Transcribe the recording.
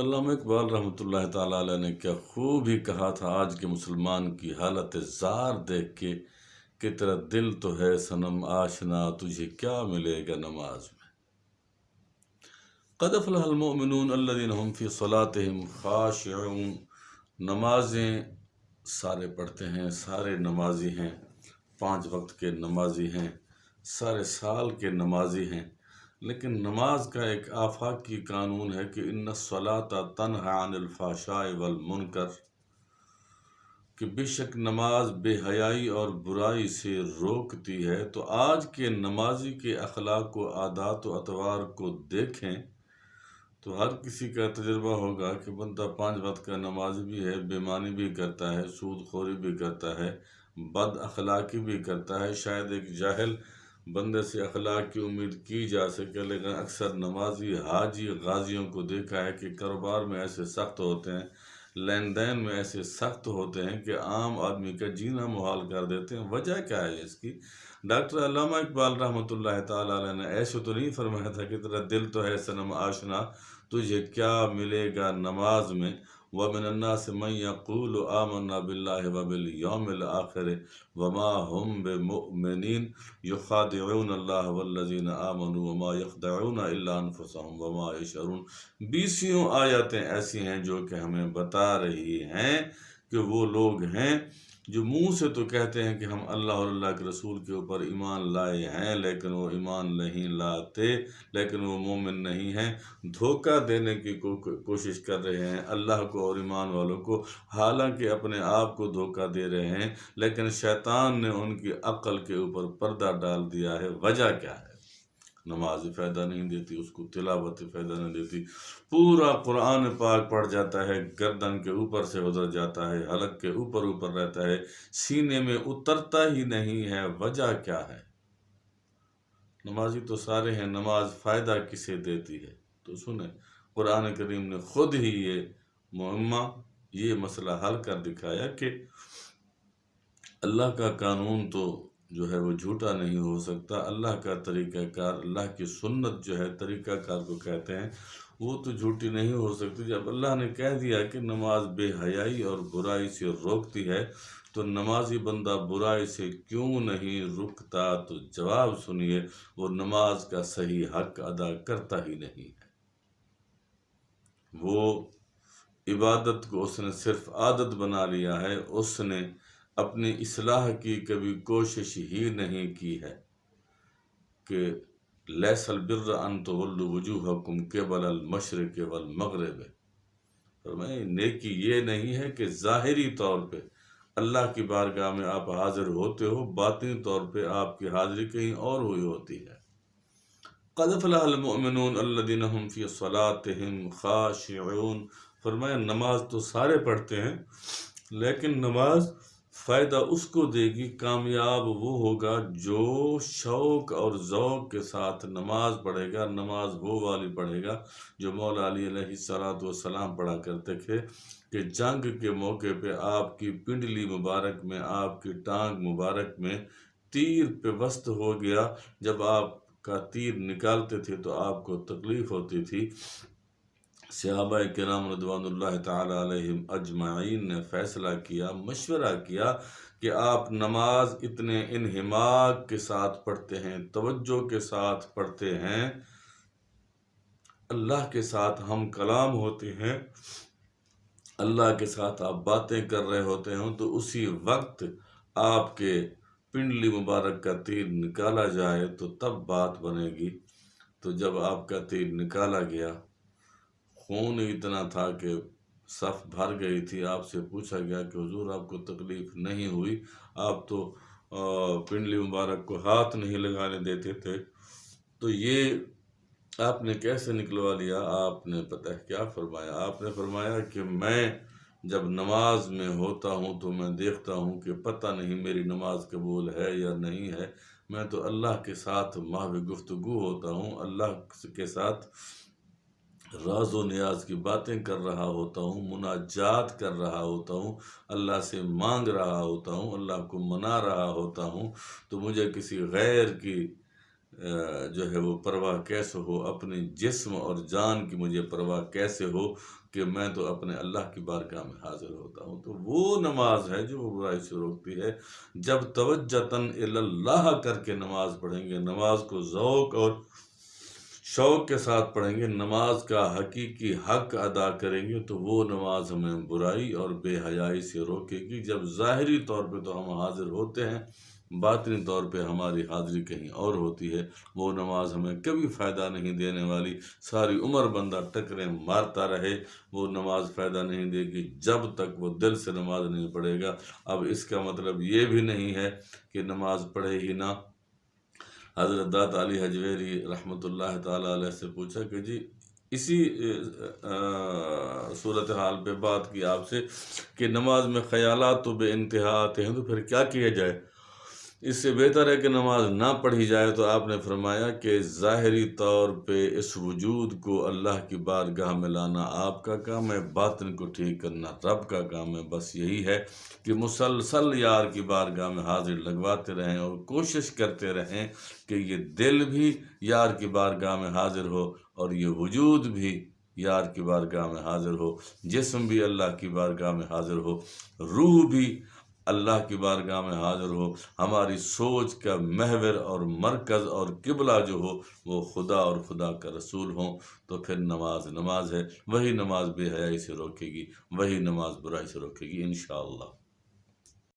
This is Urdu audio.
علامہ اقبال رحمۃ اللہ تعالیٰ علیہ نے کیا خوب ہی کہا تھا آج کے مسلمان کی حالت زار دیکھ کے کہ تیرا دل تو ہے صنم آشنا، تجھے کیا ملے گا نماز میں۔ قد افلح المؤمنون الذین هم فی صلاتهم خاشعون۔ نمازیں سارے پڑھتے ہیں، سارے نمازی ہیں، 5 وقت کے نمازی ہیں، سارے سال کے نمازی ہیں، لیکن نماز کا ایک آفاقی قانون ہے کہ ان الصلاۃ تنہی عن الفحشاء والمنکر، کہ بے شک نماز بے حیائی اور برائی سے روکتی ہے۔ تو آج کے نمازی کے اخلاق و عادات و اطوار کو دیکھیں تو ہر کسی کا تجربہ ہوگا کہ بندہ 5 وقت کا نماز بھی ہے، بےمانی بھی کرتا ہے، سود خوری بھی کرتا ہے، بد اخلاقی بھی کرتا ہے۔ شاید ایک جاہل بندے سے اخلاق کی امید کی جا سکے، لیکن اکثر نمازی حاجی غازیوں کو دیکھا ہے کہ کاروبار میں ایسے سخت ہوتے ہیں، لین دین میں ایسے سخت ہوتے ہیں کہ عام آدمی کا جینا محال کر دیتے ہیں۔ وجہ کیا ہے اس کی؟ ڈاکٹر علامہ اقبال رحمۃ اللہ تعالیٰ علیہ نے ایسے تو نہیں فرمایا تھا کہ تیرا دل تو ہے صنم آشنا، تجھے کیا ملے گا نماز میں۔ وَمِنَ النَّاسِ مَن يَقُولُ آمَنَّا بِاللَّهِ وَبِالْيَوْمِ الْآخِرِ وَمَا هُم بِمُؤْمِنِينَ يُخَادِعُونَ اللَّهَ وَالَّذِينَ آمَنُوا وَمَا يَخْدَعُونَ إِلَّا أَنفُسَهُمْ وَمَا يَشْعُرُونَ۔ 20 آیاتیں ایسی ہیں جو کہ ہمیں بتا رہی ہیں کہ وہ لوگ ہیں جو منہ سے تو کہتے ہیں کہ ہم اللہ اور اللہ کے رسول کے اوپر ایمان لائے ہیں، لیکن وہ ایمان نہیں لاتے، لیکن وہ مومن نہیں ہیں، دھوکہ دینے کی کوشش کر رہے ہیں اللہ کو اور ایمان والوں کو، حالانکہ اپنے آپ کو دھوکہ دے رہے ہیں، لیکن شیطان نے ان کی عقل کے اوپر پردہ ڈال دیا ہے۔ وجہ کیا ہے؟ نماز فائدہ نہیں دیتی، اس کو تلاوت فائدہ نہیں دیتی، پورا قرآن پاک پڑھ جاتا ہے، گردن کے اوپر سے گزر جاتا ہے، حلق کے اوپر رہتا ہے، سینے میں اترتا ہی نہیں ہے۔ وجہ کیا ہے؟ نمازی تو سارے ہیں، نماز فائدہ کسے دیتی ہے؟ تو سنیں، قرآن کریم نے خود ہی یہ مسئلہ حل کر دکھایا کہ اللہ کا قانون تو جو ہے وہ جھوٹا نہیں ہو سکتا، اللہ کا طریقہ کار، اللہ کی سنت جو ہے طریقہ کار کو کہتے ہیں، وہ تو جھوٹی نہیں ہو سکتی۔ جب اللہ نے کہہ دیا کہ نماز بے حیائی اور برائی سے روکتی ہے، تو نمازی بندہ برائی سے کیوں نہیں رکتا؟ تو جواب سنیے، وہ نماز کا صحیح حق ادا کرتا ہی نہیں ہے۔ وہ عبادت کو اس نے صرف عادت بنا لیا ہے، اس نے اپنی اصلاح کی کبھی کوشش ہی نہیں کی ہے کہ لیس البر ان تولوا وجوہکم قبل المشرق والمغرب۔ فرمائے نیکی یہ نہیں ہے کہ ظاہری طور پہ اللہ کی بارگاہ میں آپ حاضر ہوتے ہو، باطنی طور پہ آپ کی حاضری کہیں اور ہوئی ہوتی ہے۔ قد افلح المؤمنون الذین هم فی صلاتهم خاشعون۔ فرمایا نماز تو سارے پڑھتے ہیں، لیکن نماز فائدہ اس کو دے گی، کامیاب وہ ہوگا جو شوق اور ذوق کے ساتھ نماز پڑھے گا۔ نماز وہ والی پڑھے گا جو مولا علی علیہ السلام پڑھا کرتے تھے کہ جنگ کے موقع پہ آپ کی پنڈلی مبارک میں، آپ کی ٹانگ مبارک میں تیر پیوست ہو گیا، جب آپ کا تیر نکالتے تھے تو آپ کو تکلیف ہوتی تھی۔ صحابہ کرام رضوان اللہ تعالیٰ علیہم اجمعین نے فیصلہ کیا، مشورہ کیا کہ آپ نماز اتنے انہماک کے ساتھ پڑھتے ہیں، توجہ کے ساتھ پڑھتے ہیں، اللہ کے ساتھ ہم کلام ہوتے ہیں، اللہ کے ساتھ آپ باتیں کر رہے ہوتے ہیں، تو اسی وقت آپ کے پنڈلی مبارک کا تیر نکالا جائے تو تب بات بنے گی۔ تو جب آپ کا تیر نکالا گیا، خون اتنا تھا کہ صف بھر گئی تھی، آپ سے پوچھا گیا کہ حضور آپ کو تکلیف نہیں ہوئی؟ آپ تو پنڈلی مبارک کو ہاتھ نہیں لگانے دیتے تھے، تو یہ آپ نے کیسے نکلوا لیا؟ آپ نے پتہ ہے کیا فرمایا؟ آپ نے فرمایا کہ میں جب نماز میں ہوتا ہوں تو میں دیکھتا ہوں کہ پتہ نہیں میری نماز قبول ہے یا نہیں ہے، میں تو اللہ کے ساتھ محو گفتگو ہوتا ہوں، اللہ کے ساتھ راز و نیاز کی باتیں کر رہا ہوتا ہوں، مناجات کر رہا ہوتا ہوں، اللہ سے مانگ رہا ہوتا ہوں، اللہ کو منا رہا ہوتا ہوں، تو مجھے کسی غیر کی جو ہے وہ پرواہ کیسے ہو، اپنی جسم اور جان کی مجھے پرواہ کیسے ہو کہ میں تو اپنے اللہ کی بارگاہ میں حاضر ہوتا ہوں۔ تو وہ نماز ہے جو برائی سے روکتی ہے۔ جب توجہً الی اللہ کر کے نماز پڑھیں گے، نماز کو ذوق اور شوق کے ساتھ پڑھیں گے، نماز کا حقیقی حق ادا کریں گے، تو وہ نماز ہمیں برائی اور بے حیائی سے روکے گی۔ جب ظاہری طور پہ تو ہم حاضر ہوتے ہیں، باطنی طور پہ ہماری حاضری کہیں اور ہوتی ہے، وہ نماز ہمیں کبھی فائدہ نہیں دینے والی۔ ساری عمر بندہ ٹکریں مارتا رہے، وہ نماز فائدہ نہیں دے گی جب تک وہ دل سے نماز نہیں پڑھے گا۔ اب اس کا مطلب یہ بھی نہیں ہے کہ نماز پڑھے ہی نہ۔ حضرت داتا علی حجویری رحمۃ اللہ تعالیٰ علیہ سے پوچھا کہ جی اسی صورتحال پہ بات کی آپ سے کہ نماز میں خیالات تو بے انتہا آتے ہیں، تو پھر کیا کیا جائے؟ اس سے بہتر ہے کہ نماز نہ پڑھی جائے۔ تو آپ نے فرمایا کہ ظاہری طور پہ اس وجود کو اللہ کی بارگاہ میں لانا آپ کا کام ہے، باطن کو ٹھیک کرنا رب کا کام ہے۔ بس یہی ہے کہ مسلسل یار کی بارگاہ میں حاضر لگواتے رہیں اور کوشش کرتے رہیں کہ یہ دل بھی یار کی بارگاہ میں حاضر ہو اور یہ وجود بھی یار کی بارگاہ میں حاضر ہو، جسم بھی اللہ کی بارگاہ میں حاضر ہو، روح بھی اللہ کی بارگاہ میں حاضر ہو، ہماری سوچ کا محور اور مرکز اور قبلہ جو ہو وہ خدا اور خدا کا رسول ہوں۔ تو پھر نماز نماز ہے، وہی نماز بے حیائی سے روکے گی، وہی نماز برائی سے روکے گی انشاءاللہ۔